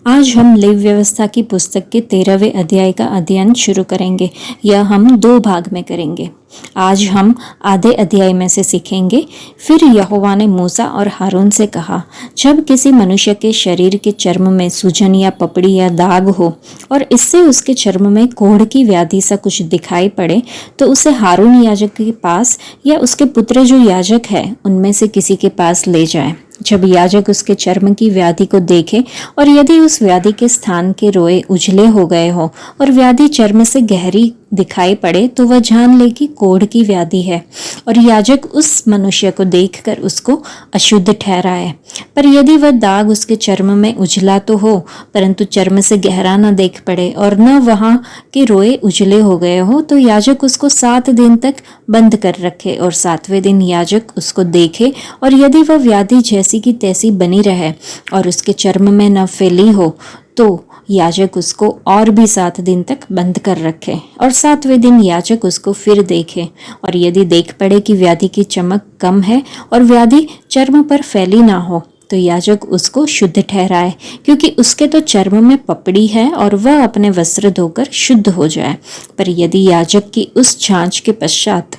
आज हम लिव व्यवस्था की पुस्तक के 13वें अध्याय का अध्ययन शुरू करेंगे। यह हम 2 भाग में करेंगे। आज हम आधे अध्याय में से सीखेंगे। फिर यहोवा ने मूसा और हारून से कहा, जब किसी मनुष्य के शरीर के चर्म में सूजन या पपड़ी या दाग हो और इससे उसके चर्म में कोढ़ की व्याधि सा कुछ दिखाई पड़े, तो उसे हारून याजक के पास या उसके पुत्र जो याजक है उनमें से किसी के पास ले जाए। जब याजक उसके चर्म की व्याधि को देखे और यदि उस व्याधि के स्थान के रोए उजले हो गए हो और व्याधि चर्म से गहरी दिखाई पड़े, तो वह जान ले कि कोढ़ की व्याधि है और याजक उस मनुष्य को देखकर उसको अशुद्ध ठहराए। पर यदि वह दाग उसके चर्म में उजला तो हो, परंतु चर्म से गहरा न देख पड़े और न वहाँ के रोए उजले हो गए हो, तो याजक उसको 7 दिन तक बंद कर रखे और 7वें दिन याजक उसको देखे और यदि वह व्याधि जैसी की तैसी बनी रहे और उसके चर्म में न फैली हो, तो याजक उसको और भी 7 दिन तक बंद कर रखे और 7वें दिन याजक उसको फिर देखे और यदि देख पड़े कि व्याधि की चमक कम है और व्याधि चर्म पर फैली ना हो, तो याजक उसको शुद्ध ठहराए, क्योंकि उसके तो चर्म में पपड़ी है और वह अपने वस्त्र धोकर शुद्ध हो जाए। पर यदि याजक की उस जांच के पश्चात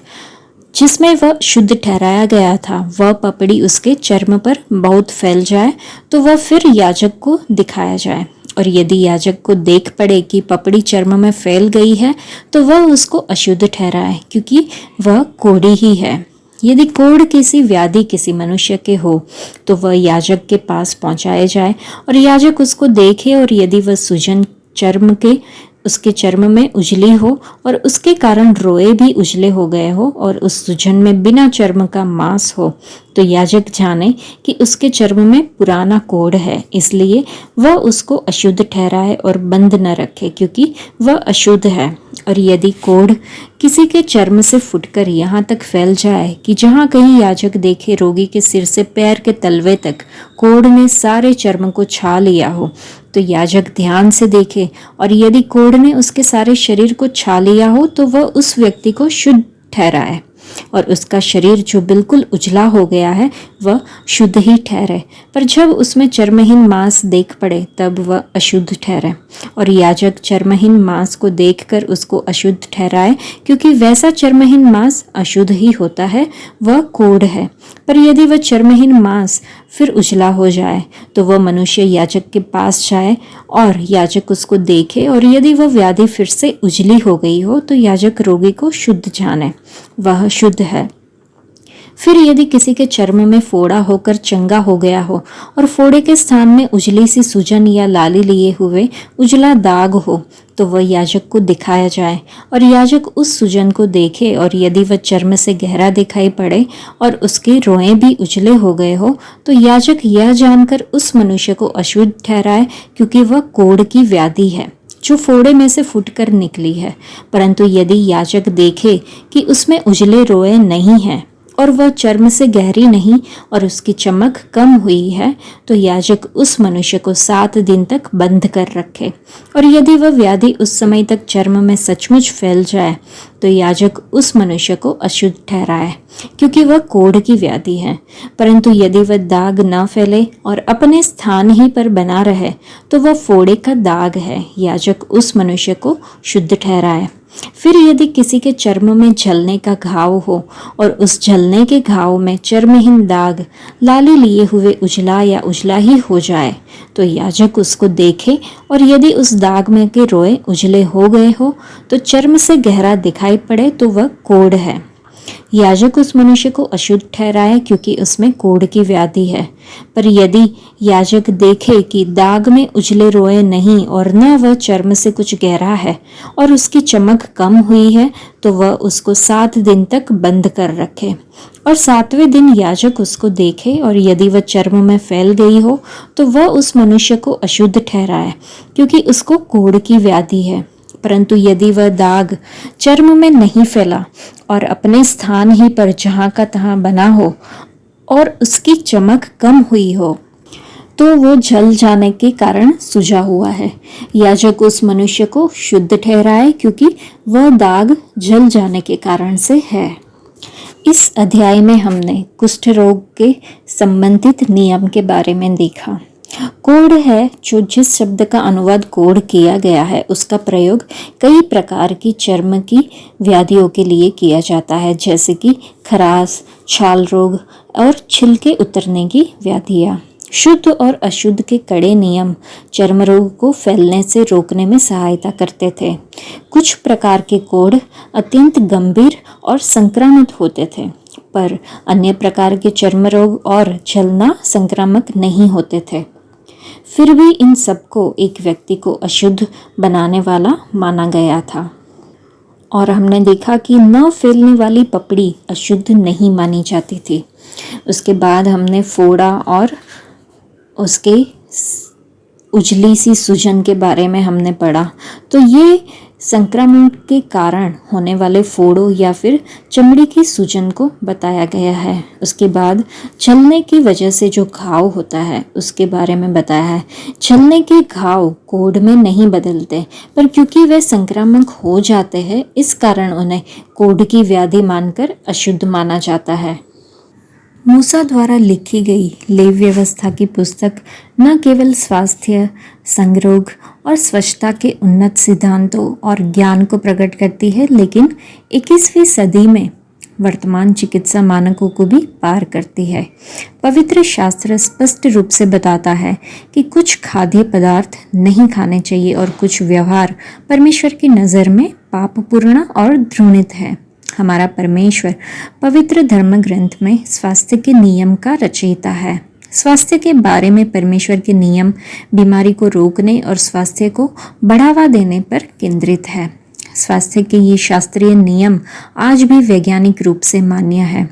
जिसमें वह शुद्ध ठहराया गया था वह पपड़ी उसके चर्म पर बहुत फैल जाए, तो वह फिर याजक को दिखाया जाए और यदि याजक को देख पड़े कि पपड़ी चर्म में फैल गई है, तो वह उसको अशुद्ध ठहराए, क्योंकि वह कोढ़ी ही है। यदि कोढ़ किसी व्याधि किसी मनुष्य के हो, तो वह याजक के पास पहुंचाए जाए और याजक उसको देखे और यदि वह सूजन चर्म के उसके चर्म में उजली हो और उसके कारण रोए भी उजले हो गए हो और उस सूजन में बिना चर्म का मांस हो, तो याजक जाने कि उसके चर्म में पुराना कोढ़ है, इसलिए वह उसको अशुद्ध ठहराए और बंद न रखे, क्योंकि वह अशुद्ध है। और यदि कोढ़ किसी के चर्म से फुटकर यहाँ तक फैल जाए कि जहाँ कहीं याजक देखे रोगी के सिर से पैर के तलवे तक कोढ़ ने सारे चर्म को छा लिया हो, तो याजक ध्यान से देखे और यदि कोढ़ ने उसके सारे शरीर को छा लिया हो, तो वह उस व्यक्ति को शुद्ध ठहराए और उसका शरीर जो बिल्कुल उजला हो गया है वह शुद्ध ही ठहरे। पर जब उसमें चर्महीन मांस देख पड़े तब वह अशुद्ध ठहरे और याजक चर्महीन मांस को देखकर उसको अशुद्ध ठहराए, क्योंकि वैसा चर्महीन मांस अशुद्ध ही होता है, वह कोढ़ है। पर यदि वह चर्महीन मांस फिर उजला हो जाए, तो वह मनुष्य याजक के पास जाए और याजक उसको देखे और यदि वह व्याधि फिर से उजली हो गई हो, तो याजक रोगी को शुद्ध जाने, वह शुद्ध है। फिर यदि किसी के चर्म में फोड़ा होकर चंगा हो गया हो और फोड़े के स्थान में उजली सी सूजन या लाली लिए हुए उजला दाग हो, तो वह याजक को दिखाया जाए और याजक उस सूजन को देखे और यदि वह चर्म से गहरा दिखाई पड़े और उसके रोएं भी उजले हो गए हो, तो याजक यह जानकर उस मनुष्य को अशुद्ध ठहराए, क्योंकि वह कोढ़ की व्याधि है जो फोड़े में से फूटकर निकली है। परंतु यदि याजक देखे कि उसमें उजले रोए नहीं हैं और वह चर्म से गहरी नहीं और उसकी चमक कम हुई है, तो याजक उस मनुष्य को 7 दिन तक बंद कर रखे और यदि वह व्याधि उस समय तक चर्म में सचमुच फैल जाए, तो याजक उस मनुष्य को अशुद्ध ठहराए, क्योंकि वह कोढ़ की व्याधि है। परंतु यदि वह दाग न फैले और अपने स्थान ही पर बना रहे, तो वह फोड़े का दाग है, याजक उस मनुष्य को शुद्ध ठहराए। फिर यदि किसी के चर्म में जलने का घाव हो और उस जलने के घाव में चर्महीन दाग लाली लिए हुए उजला या उजला ही हो जाए, तो याजक उसको देखे और यदि उस दाग में के रोए उजले हो गए हो, तो चर्म से गहरा दिखाई पड़े, तो वह कोढ़ है। याजक उस मनुष्य को अशुद्ध ठहराए, क्योंकि उसमें कोढ़ की व्याधि है। पर यदि याजक देखे कि दाग में उजले रोए नहीं और न वह चर्म से कुछ गहरा है और उसकी चमक कम हुई है, तो वह उसको 7 दिन तक बंद कर रखे और 7वें दिन याजक उसको देखे और यदि वह चर्म में फैल गई हो, तो वह उस मनुष्य को अशुद्ध ठहराए, क्योंकि उसको कोढ़ की व्याधि है। परंतु यदि वह दाग चर्म में नहीं फैला और अपने स्थान ही पर जहाँ का तहाँ बना हो और उसकी चमक कम हुई हो, तो वो जल जाने के कारण सूजा हुआ है, याजक उस मनुष्य को शुद्ध ठहराए, क्योंकि वह दाग जल जाने के कारण से है। इस अध्याय में हमने कुष्ठ रोग के संबंधित नियम के बारे में देखा कोढ़ है जो जिस शब्द का अनुवाद कोढ़ किया गया है उसका प्रयोग कई प्रकार की चर्म की व्याधियों के लिए किया जाता है, जैसे कि खराश, छाल रोग और छिलके उतरने की व्याधियाँ। शुद्ध और अशुद्ध के कड़े नियम चर्म रोग को फैलने से रोकने में सहायता करते थे। कुछ प्रकार के कोढ़ अत्यंत गंभीर और संक्रामक होते थे, पर अन्य प्रकार के चर्म रोग और जलना संक्रामक नहीं होते थे। फिर भी इन सबको एक व्यक्ति को अशुद्ध बनाने वाला माना गया था, और हमने देखा कि न फैलने वाली पपड़ी अशुद्ध नहीं मानी जाती थी। उसके बाद हमने फोड़ा और उसके उजली सी सूजन के बारे में हमने पढ़ा। तो ये संक्रमण के कारण होने वाले फोड़ों या फिर चमड़ी की सूजन को बताया गया है। उसके बाद छलने की वजह से जो घाव होता है उसके बारे में बताया है। छलने के घाव कोढ़ में नहीं बदलते, पर क्योंकि वे संक्रामक हो जाते हैं इस कारण उन्हें कोढ़ की व्याधि मानकर अशुद्ध माना जाता है। मूसा द्वारा लिखी गई लेव व्यवस्था की पुस्तक न केवल स्वास्थ्य, संरोग और स्वच्छता के उन्नत सिद्धांतों और ज्ञान को प्रकट करती है, लेकिन 21वीं सदी में वर्तमान चिकित्सा मानकों को भी पार करती है। पवित्र शास्त्र स्पष्ट रूप से बताता है कि कुछ खाद्य पदार्थ नहीं खाने चाहिए और कुछ व्यवहार परमेश्वर की नज़र में पापपूर्ण और घृणित है। हमारा परमेश्वर पवित्र धर्म ग्रंथ में स्वास्थ्य के नियम का रचयिता है। स्वास्थ्य के बारे में परमेश्वर के नियम बीमारी को रोकने और स्वास्थ्य को बढ़ावा देने पर केंद्रित है। स्वास्थ्य के ये शास्त्रीय नियम आज भी वैज्ञानिक रूप से मान्य है।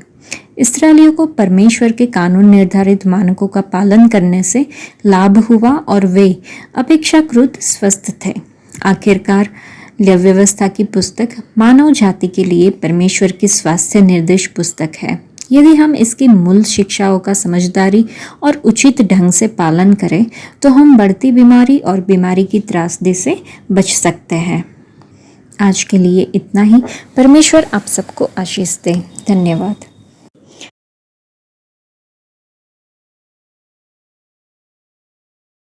इस्राएलियों को परमेश्वर के कानून निर्धारित मानकों का पालन करने से लाभ हुआ और वे अपेक्षाकृत स्वस्थ थे। आखिरकार लेव व्यवस्था की पुस्तक मानव जाति के लिए परमेश्वर की स्वास्थ्य निर्देश पुस्तक है। यदि हम इसकी मूल शिक्षाओं का समझदारी और उचित ढंग से पालन करें तो हम बढ़ती बीमारी और बीमारी की त्रासदी से बच सकते हैं। आज के लिए इतना ही। परमेश्वर आप सबको आशीष दे। धन्यवाद।